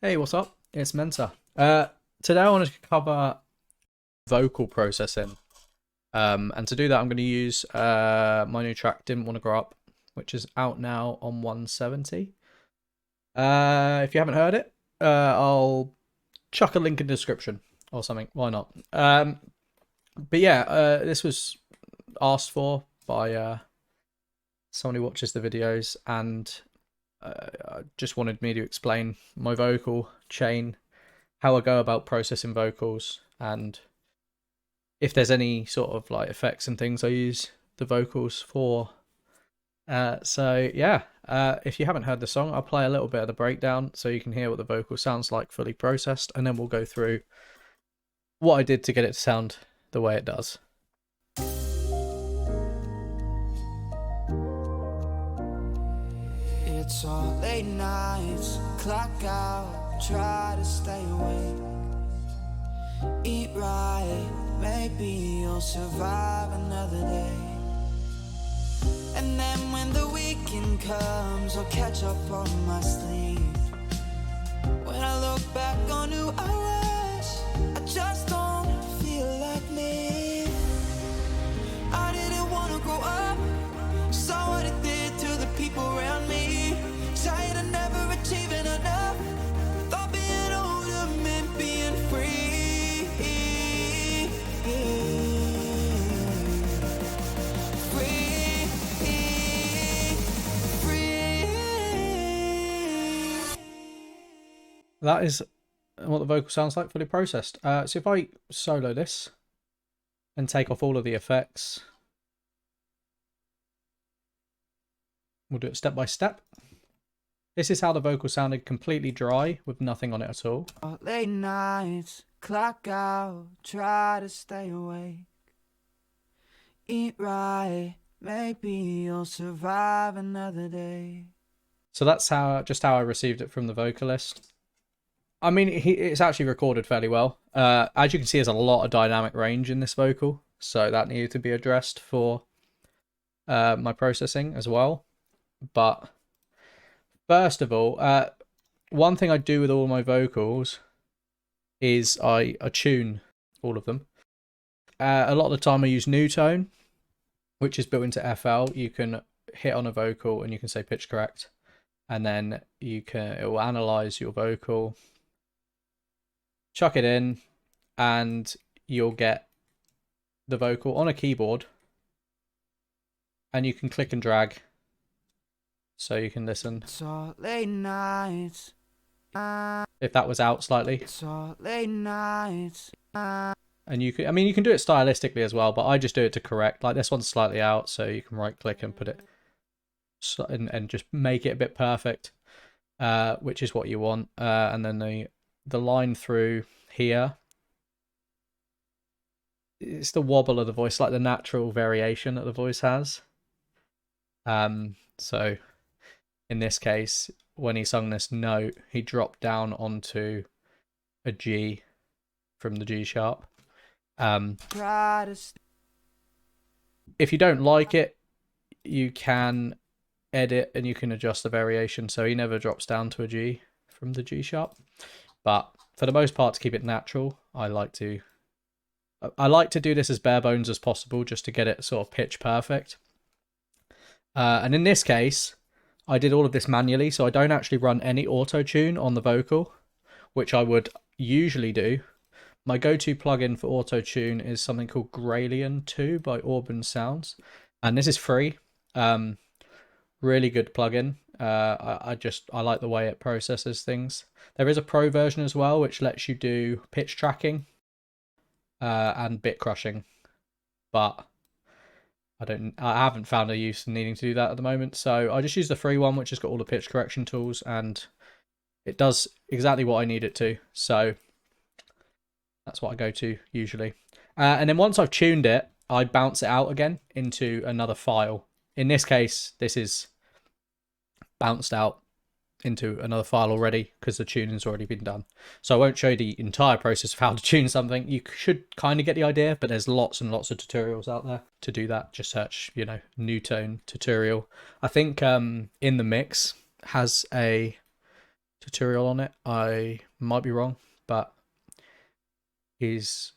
Hey, what's up? It's Menta. Today I wanted to cover vocal processing. And to do that, I'm going to use my new track, Didn't Want to Grow Up, which is out now on 170. If you haven't heard it, I'll chuck a link in the description or something. Why not? But yeah, this was asked for by someone who watches the videos and just wanted me to explain my vocal chain, how I go about processing vocals, and if there's any sort of like effects and things I use the vocals for. So yeah, if you haven't heard the song, I'll play a little bit of the breakdown so you can hear what the vocal sounds like fully processed, and then we'll go through what I did to get it to sound the way it does. It's all late nights, clock out, try to stay awake. Eat right, maybe you'll survive another day. And then when the weekend comes, I'll catch up on my sleep. When I look back on who I was, I just don't feel like me. I didn't want to grow up, saw what it did to the people around me. Tired of never achieving enough, thought being older meant being free. That is what the vocal sounds like fully processed. So if I solo this and take off all of the effects, we'll do it step by step. This is how the vocal sounded completely dry with nothing on it at all. Late nights, clock out, try to stay awake. Eat right, maybe you'll survive another day. So that's just how I received it from the vocalist. I mean, it's actually recorded fairly well. As you can see, there's a lot of dynamic range in this vocal, so that needed to be addressed for my processing as well. But first of all, one thing I do with all my vocals is I tune all of them. A lot of the time I use New Tone, which is built into FL. You can hit on a vocal and you can say pitch correct, and then it will analyze your vocal, chuck it in, and you'll get the vocal on a keyboard, and you can click and drag so you can listen. It's all late nights. If that was out slightly. It's all late nights. And you can do it stylistically as well, but I just do it to correct. Like this one's slightly out, so you can right click and put it and just make it a bit perfect, which is what you want. And then the line through here, it's the wobble of the voice, like the natural variation that the voice has. So in this case, when he sung this note, he dropped down onto a G from the G sharp. If you don't like it, you can edit and you can adjust the variation so he never drops down to a G from the G sharp. But for the most part, to keep it natural, I like to do this as bare bones as possible, just to get it sort of pitch perfect. And in this case, I did all of this manually, so I don't actually run any auto-tune on the vocal, which I would usually do. My go-to plugin for auto-tune is something called Gralian 2 by Auburn Sounds, and this is free. Really good plugin. I like the way it processes things. There is a pro version as well, which lets you do pitch tracking and bit crushing, but I haven't found a use in needing to do that at the moment, so I just use the free one, which has got all the pitch correction tools, and it does exactly what I need it to. So that's what I go to usually. And then once I've tuned it, I bounce it out again into another file. In this case, this is bounced out into another file already because the tuning's already been done. So I won't show you the entire process of how to tune something. You should kind of get the idea, but there's lots and lots of tutorials out there to do that. Just search, New Tone tutorial. I think In the Mix has a tutorial on it. I might be wrong, but his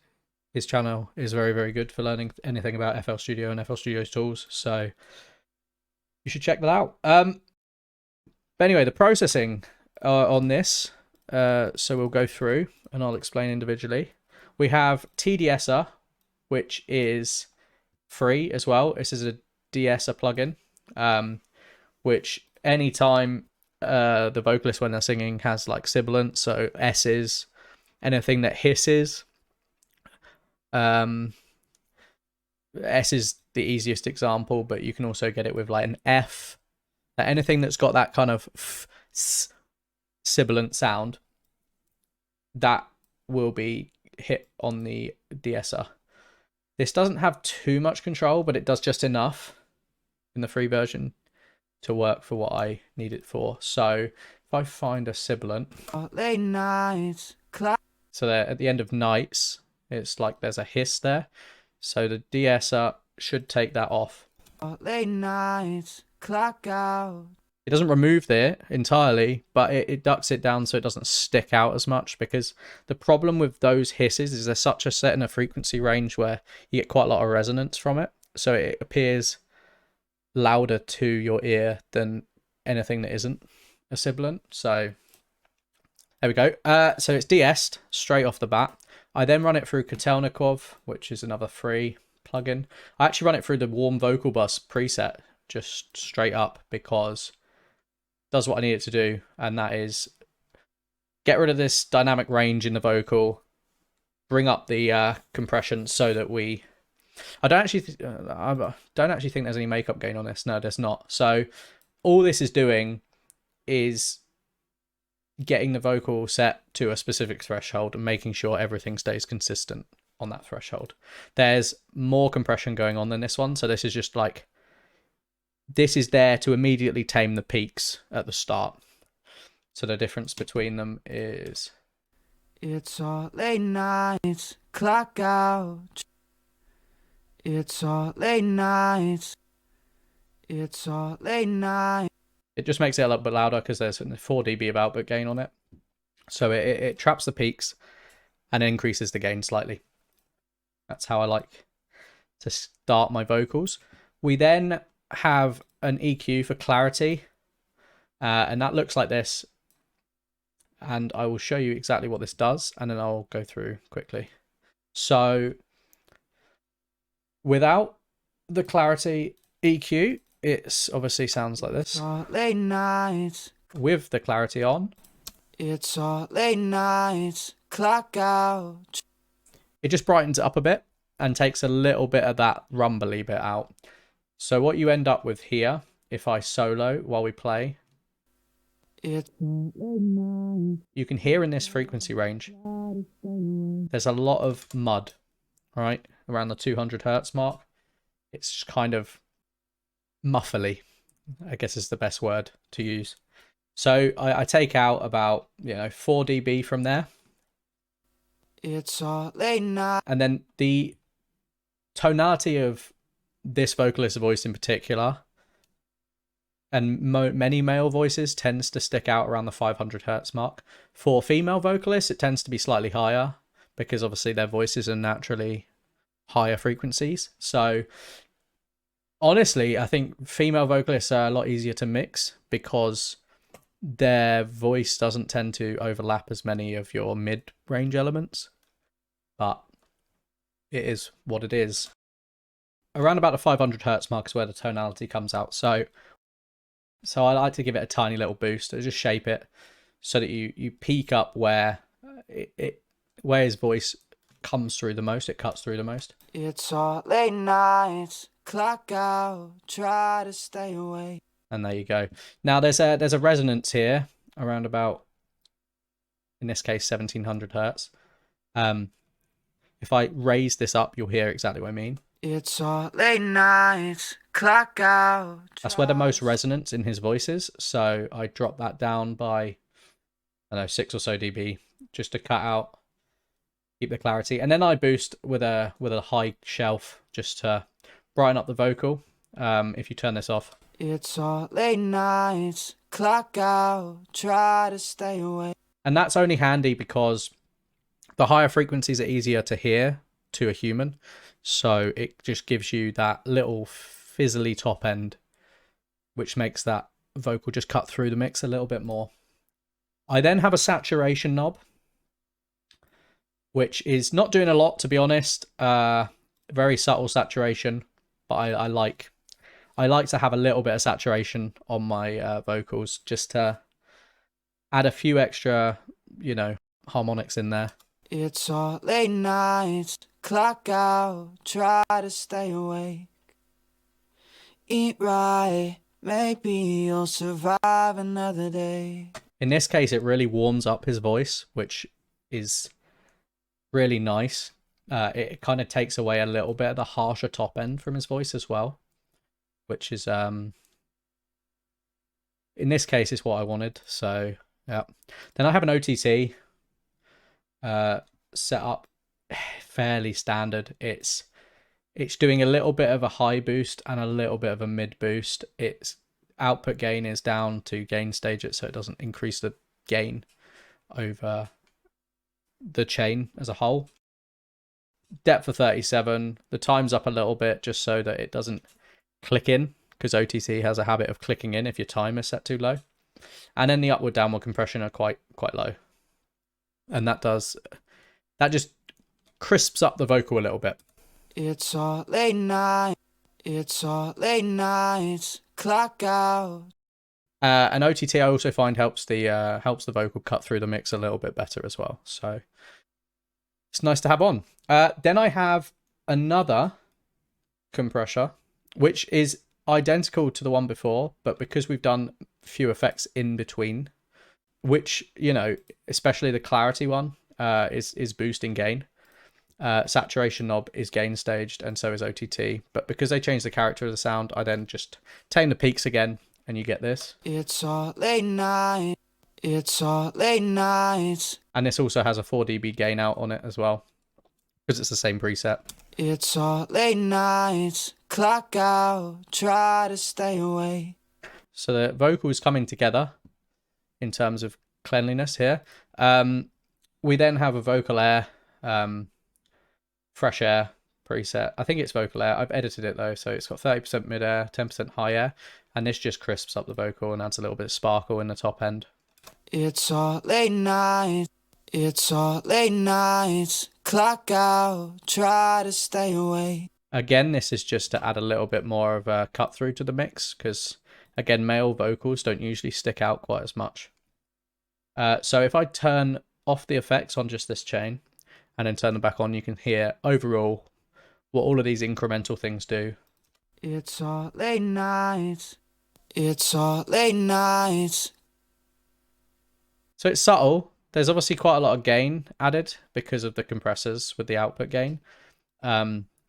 channel is very, very good for learning anything about FL Studio and FL Studio's tools. So you should check that out. But anyway, the processing on this. So we'll go through and I'll explain individually. We have TDSer, which is free as well. This is a de-esser plugin, which anytime the vocalist when they're singing has like sibilance, so S's, anything that hisses. S is the easiest example, but you can also get it with like an F. Anything that's got that kind of sibilant sound, that will be hit on the de-esser. This doesn't have too much control, but it does just enough in the free version to work for what I need it for. So if I find a sibilant, late nights, so there at the end of nights, it's like there's a hiss there. So the de-esser should take that off. late nights, clock out. It doesn't remove it entirely, but it ducks it down so it doesn't stick out as much, because the problem with those hisses is they're such a set in a frequency range where you get quite a lot of resonance from it. So it appears louder to your ear than anything that isn't a sibilant. So there we go. So it's de-essed straight off the bat. I then run it through Kotelnikov, which is another free plugin. I actually run it through the Warm Vocal Bus preset just straight up because does what I need it to do, and that is get rid of this dynamic range in the vocal, bring up the compression so that I don't actually think there's any makeup gain on this. No, there's not. So all this is doing is getting the vocal set to a specific threshold and making sure everything stays consistent on that threshold. There's more compression going on than this one, so this is just like, this is there to immediately tame the peaks at the start. So the difference between them is, it's all late nights, clock out. It's all late nights. It's all late nights. It just makes it a little bit louder because there's 4 dB of output gain on it. So it traps the peaks and increases the gain slightly. That's how I like to start my vocals. We then have an EQ for clarity, and that looks like this. And I will show you exactly what this does, and then I'll go through quickly. So without the clarity EQ, it obviously sounds like this. All late nights. With the clarity on, It's all late nights, clock out. It just brightens it up a bit and takes a little bit of that rumbly bit out. So what you end up with here, if I solo while we play, you can hear in this frequency range, there's a lot of mud, right? Around the 200 hertz mark. It's kind of muffly, I guess is the best word to use. So I take out about, 4 dB from there. It's all late night. And then the tonality of this vocalist's voice in particular, and many male voices, tends to stick out around the 500 hertz mark. For female vocalists, it tends to be slightly higher because obviously their voices are naturally higher frequencies. So honestly, I think female vocalists are a lot easier to mix because their voice doesn't tend to overlap as many of your mid-range elements. But it is what it is. Around about the 500 hertz mark is where the tonality comes out. So I like to give it a tiny little boost. I just shape it so that you peak up where where his voice comes through the most. It cuts through the most. It's all late nights, clock out, try to stay awake. And there you go. Now there's a resonance here around about, in this case, 1700 hertz. If I raise this up, you'll hear exactly what I mean. It's all late nights, clock out. That's where the most resonance in his voice is. So I drop that down by, I don't know, 6 or so dB just to cut out, keep the clarity. And then I boost with a high shelf just to brighten up the vocal. If you turn this off. It's all late nights, clock out, try to stay awake. And that's only handy because the higher frequencies are easier to hear to a human. So it just gives you that little fizzly top end, which makes that vocal just cut through the mix a little bit more. I then have a saturation knob, which is not doing a lot, to be honest. Very subtle saturation, but I like to have a little bit of saturation on my vocals, just to add a few extra, harmonics in there. It's all late nights, clock out, try to stay awake. Eat right, maybe you'll survive another day. In this case, it really warms up his voice, which is really nice. It kind of takes away a little bit of the harsher top end from his voice as well, which is, in this case, is what I wanted. So, yeah. Then I have an OTT set up fairly standard. It's doing a little bit of a high boost and a little bit of a mid boost. Its output gain is down to gain stage it, so it doesn't increase the gain over the chain as a whole. Depth of 37. The time's up a little bit just so that it doesn't click in, because OTC has a habit of clicking in if your time is set too low. And then the upward downward compression are quite low. And that just crisps up the vocal a little bit. It's all late night. It's all late nights. Clock out. An OTT I also find helps the vocal cut through the mix a little bit better as well. So it's nice to have on. Then I have another compressor, which is identical to the one before, but because we've done a few effects in between, which, especially the clarity one, is boosting gain. Saturation knob is gain staged, and so is OTT. But because they changed the character of the sound, I then just tame the peaks again, and you get this. It's all late night. It's all late nights. And this also has a 4 dB gain out on it as well, because it's the same preset. It's all late nights. Clock out. Try to stay awake. So the vocals coming together in terms of cleanliness here. We then have a vocal air, fresh air preset. I think it's vocal air. I've edited it though, so it's got 30% mid air, 10% high air, and this just crisps up the vocal and adds a little bit of sparkle in the top end. It's all late nights. It's all late nights. Clock out. Try to stay awake. Again, this is just to add a little bit more of a cut through to the mix, because again, male vocals don't usually stick out quite as much. So if I turn off the effects on just this chain and then turn them back on, you can hear overall what all of these incremental things do. It's all late nights. It's all late nights. So it's subtle. There's obviously quite a lot of gain added because of the compressors with the output gain,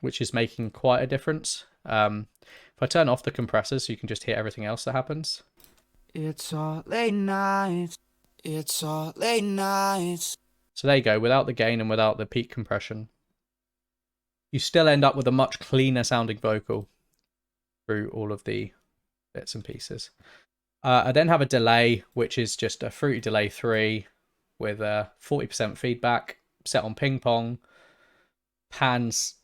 which is making quite a difference. If I turn off the compressors, you can just hear everything else that happens. It's all late nights. It's all late nights. So there you go. Without the gain and without the peak compression, you still end up with a much cleaner sounding vocal through all of the bits and pieces. I then have a delay, which is just a Fruity Delay 3 with a 40% feedback set on ping pong. Pans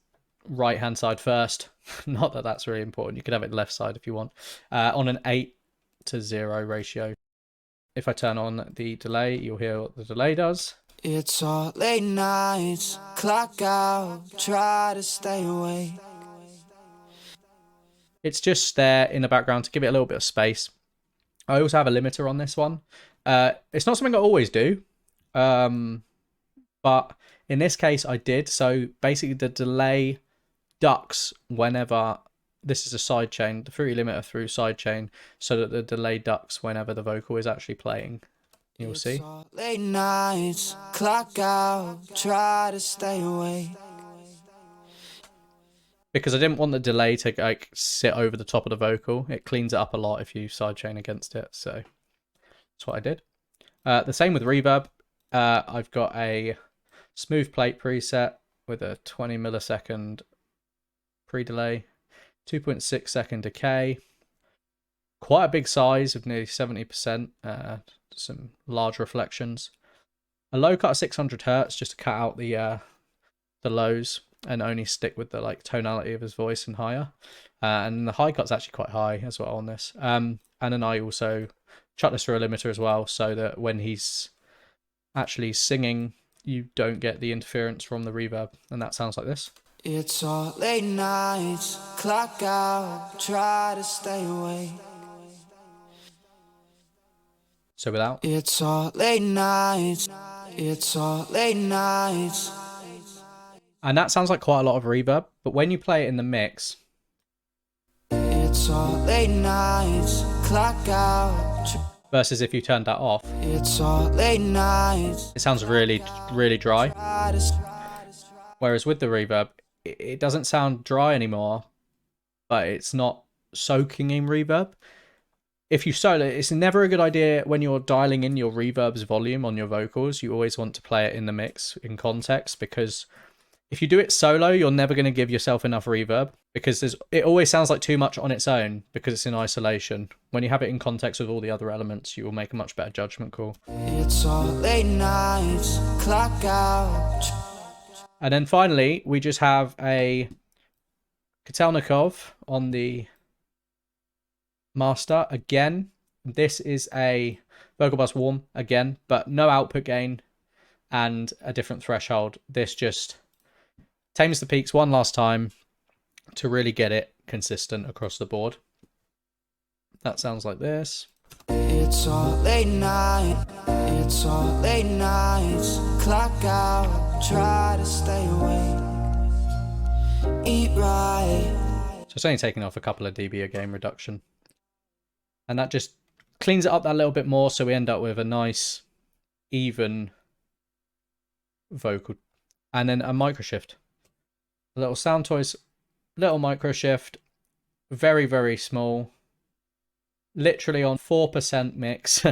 right hand side first. Not that that's really important. You could have it left side if you want. On an 8:0 ratio. If I turn on the delay, you'll hear what the delay does. It's all late nights. Clock out. Try to stay awake. It's just there in the background to give it a little bit of space. I also have a limiter on this one. It's not something I always do, but in this case I did. So basically the delay ducks whenever, this is a sidechain, the Fruity limiter through sidechain, so that the delay ducks whenever the vocal is actually playing. You'll see. It's all late nights. Clock out. Try to stay awake. Because I didn't want the delay to like sit over the top of the vocal. It cleans it up a lot if you sidechain against it. So that's what I did. The same with reverb. I've got a smooth plate preset with a 20 millisecond pre-delay, 2.6 second decay. quite a big size of nearly 70%. Some large reflections. A low cut of 600 hertz just to cut out the lows and only stick with the like tonality of his voice and higher. And the high cut's actually quite high as well on this. And then I also chuck this through a limiter as well, so that when he's actually singing, you don't get the interference from the reverb, and that sounds like this. It's all late nights, clock out, try to stay awake. So without. It's all late nights, it's all late nights. And that sounds like quite a lot of reverb, but when you play it in the mix, it's all late nights, clock out. Versus if you turned that off, it's all late nights. It sounds really, really dry. Whereas with the reverb, it doesn't sound dry anymore, but it's not soaking in reverb. If you solo, it's never a good idea when you're dialing in your reverb's volume on your vocals. You always want to play it in the mix in context, because if you do it solo, you're never going to give yourself enough reverb, because it always sounds like too much on its own because it's in isolation. When you have it in context with all the other elements, you will make a much better judgment call. It's all late nights, clock out. And then finally, we just have a Kotelnikov on the master again. This is a vocal bus warm again, but no output gain and a different threshold. This just tames the peaks one last time to really get it consistent across the board. That sounds like this. It's all late night, it's all late nights, clock out, try to stay awake, eat right. So it's only taking off a couple of dB a gain reduction. And that just cleans it up that little bit more, so we end up with a nice, even vocal. And then a micro shift. A little Sound Toys, little micro shift, very, very small. Literally on 4% mix,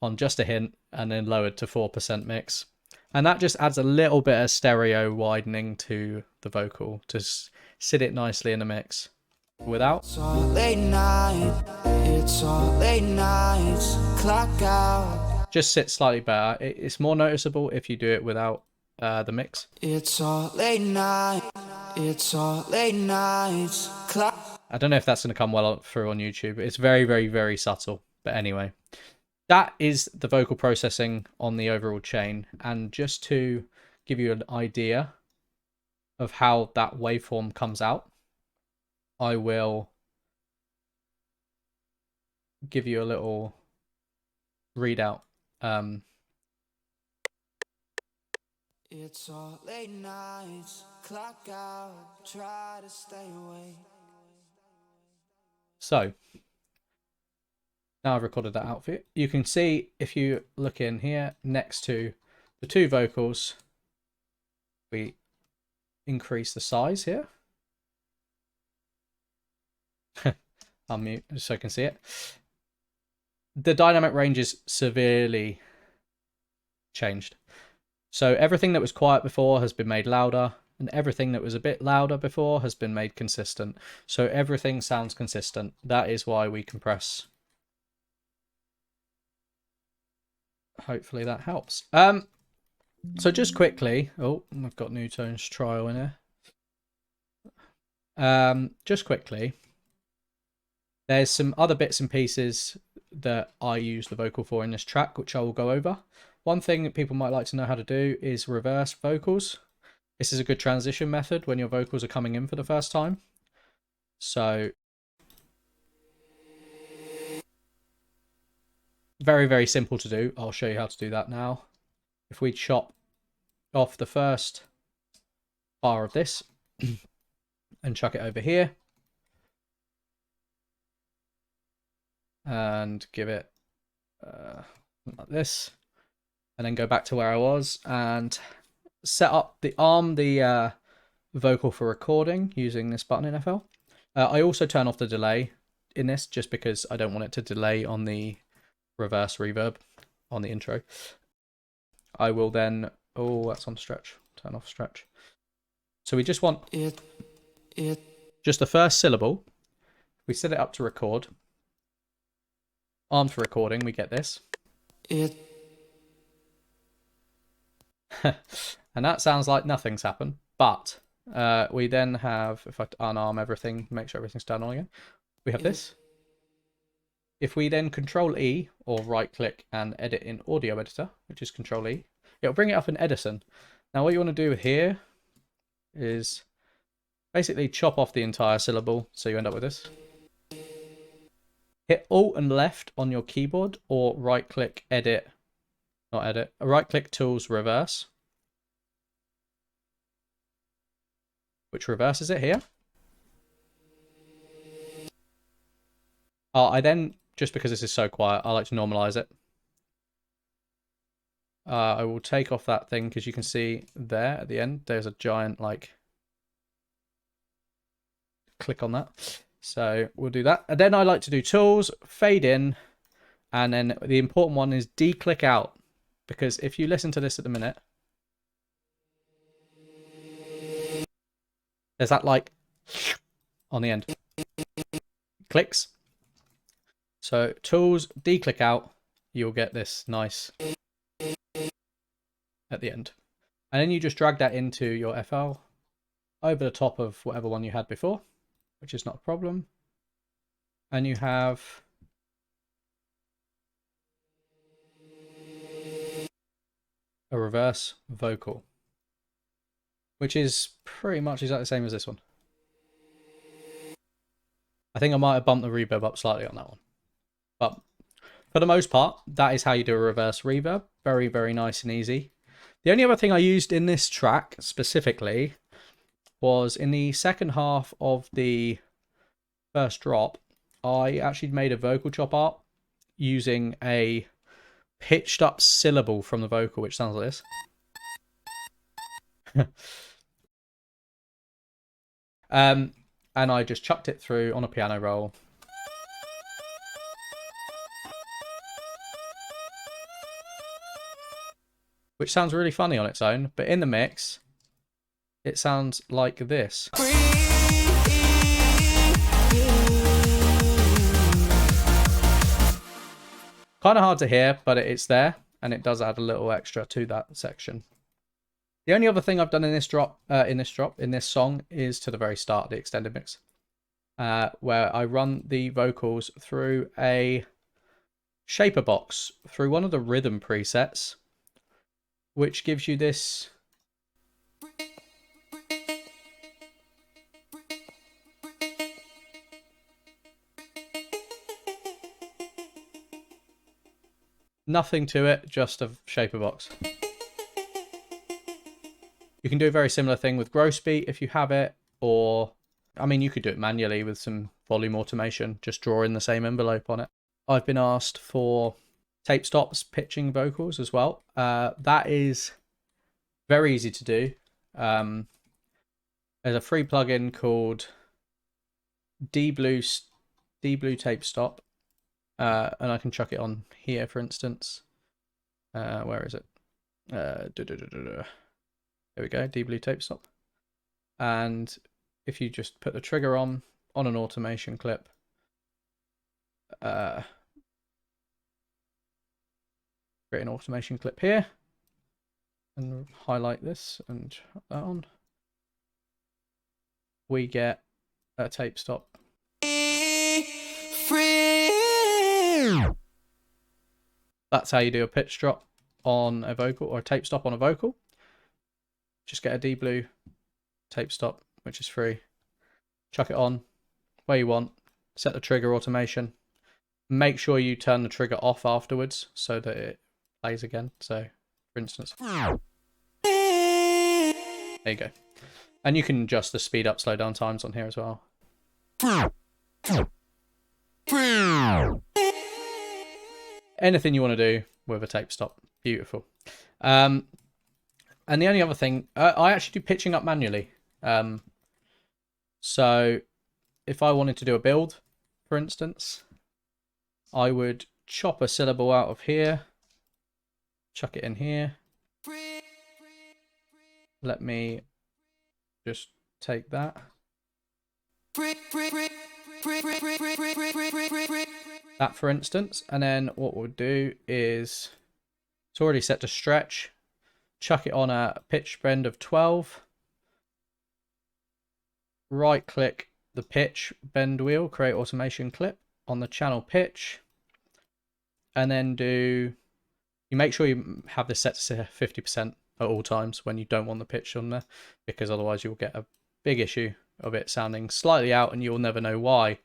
on just a hint, and then lowered to 4% mix. And that just adds a little bit of stereo widening to the vocal to sit it nicely in the mix. Without. It's all late night, it's all late nights, clock out. Just sits slightly better. It's more noticeable if you do it without the mix. It's all late night, it's all late nights, clock. I don't know if that's going to come well through on YouTube. It's very, very, very subtle. But anyway, that is the vocal processing on the overall chain. And just to give you an idea of how that waveform comes out, I will give you a little readout. It's all late nights, clock out, try to stay awake. So now I've recorded that out for you. You can see if you look in here next to the two vocals, we increase the size here. I'll mute so I can see it. The dynamic range is severely changed. So everything that was quiet before has been made louder, and everything that was a bit louder before has been made consistent. So everything sounds consistent. That is why we compress. Hopefully that helps. So just quickly, oh, I've got New Tones trial in here. Just quickly, there's some other bits and pieces that I use the vocal for in this track, which I will go over. One thing that people might like to know how to do is reverse vocals. This is a good transition method when your vocals are coming in for the first time. So very, very simple to do. I'll show you how to do that now. If we chop off the first bar of this and chuck it over here and give it like this, and then go back to where I was and set up the vocal for recording using this button in FL. I also turn off the delay in this just because I don't want it to delay on the reverse reverb on the intro. I will then, oh, that's on stretch, turn off stretch. So we just want just the first syllable. We set it up to record. armed for recording, we get this. It And that sounds like nothing's happened. But we then have, if I unarm everything, make sure everything's turned on again, we have this. If we then Control E or right click and edit in Audio Editor, which is Control E, it'll bring it up in Edison. Now what you want to do here is basically chop off the entire syllable, so you end up with this. Hit Alt and left on your keyboard, or right click edit, not edit, right click tools reverse, which reverses it here. I then, just because this is so quiet, I like to normalize it. I will take off that thing because you can see there at the end, there's a giant like click on that. So we'll do that. And then I like to do tools, fade in, and then the important one is declick out. Because if you listen to this at the minute, there's that like on the end. Clicks. So tools, declick out, you'll get this nice at the end. And then you just drag that into your FL over the top of whatever one you had before, which is not a problem. And you have a reverse vocal, which is pretty much exactly the same as this one. I think I might have bumped the reverb up slightly on that one. But for the most part, that is how you do a reverse reverb. Very, very nice and easy. The only other thing I used in this track specifically was in the second half of the first drop, I actually made a vocal chop art using a pitched up syllable from the vocal, which sounds like this. And I just chucked it through on a piano roll. Which sounds really funny on its own, but in the mix, it sounds like this. Kind of hard to hear, but it's there, and it does add a little extra to that section. The only other thing I've done in this song, is to the very start of the extended mix, where I run the vocals through a shaper box through one of the rhythm presets, which gives you this nothing to it, just a shaper box. You can do a very similar thing with gross beat if you have it, or I mean you could do it manually with some volume automation, just draw in the same envelope on it. I've been asked for tape stops pitching vocals as well. That is very easy to do. There's a free plugin called D-Blue tape stop, and I can chuck it on here, for instance. Where is it? There we go, D-Blue tape stop. And if you just put the trigger on an automation clip, create an automation clip here and highlight this and put that on, we get a tape stop. That's how you do a pitch drop on a vocal, or a tape stop on a vocal. Just get a D-Blue tape stop, which is free, chuck it on where you want, set the trigger automation, make sure you turn the trigger off afterwards so that it plays again. So for instance, there you go. And you can adjust the speed up, slow down times on here as well. Anything you want to do with a tape stop, beautiful. And the only other thing, I actually do pitching up manually. So if I wanted to do a build, for instance, I would chop a syllable out of here, chuck it in here. Let me just take that. that, for instance. And then what we'll do is, it's already set to stretch. Chuck it on a pitch bend of 12. Right click the pitch bend wheel, create automation clip on the channel pitch. And then you make sure you have this set to 50% at all times when you don't want the pitch on there, because otherwise you'll get a big issue of it sounding slightly out and you'll never know why,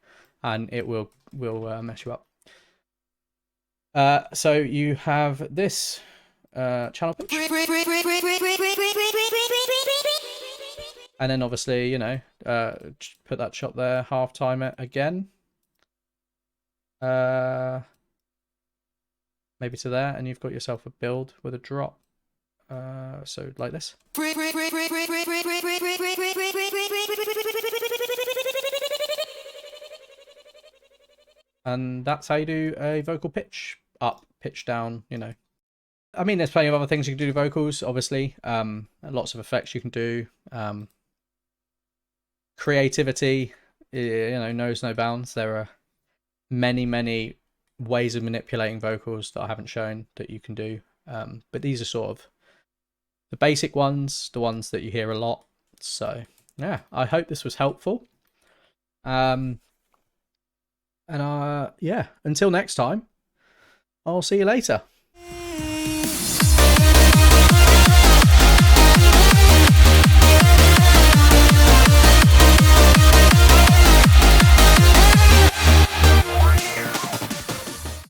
and it will mess you up. So you have this channel pitch, and then obviously, you know, put that chop there, half time it again, maybe to there, and you've got yourself a build with a drop. So like this. And that's how you do a vocal pitch up, pitch down, you know. I mean, there's plenty of other things you can do to vocals, obviously. Lots of effects you can do. Creativity, you know, knows no bounds. There are many, many ways of manipulating vocals that I haven't shown that you can do. But these are sort of the basic ones, the ones that you hear a lot. So, yeah, I hope this was helpful. And yeah, until next time, I'll see you later.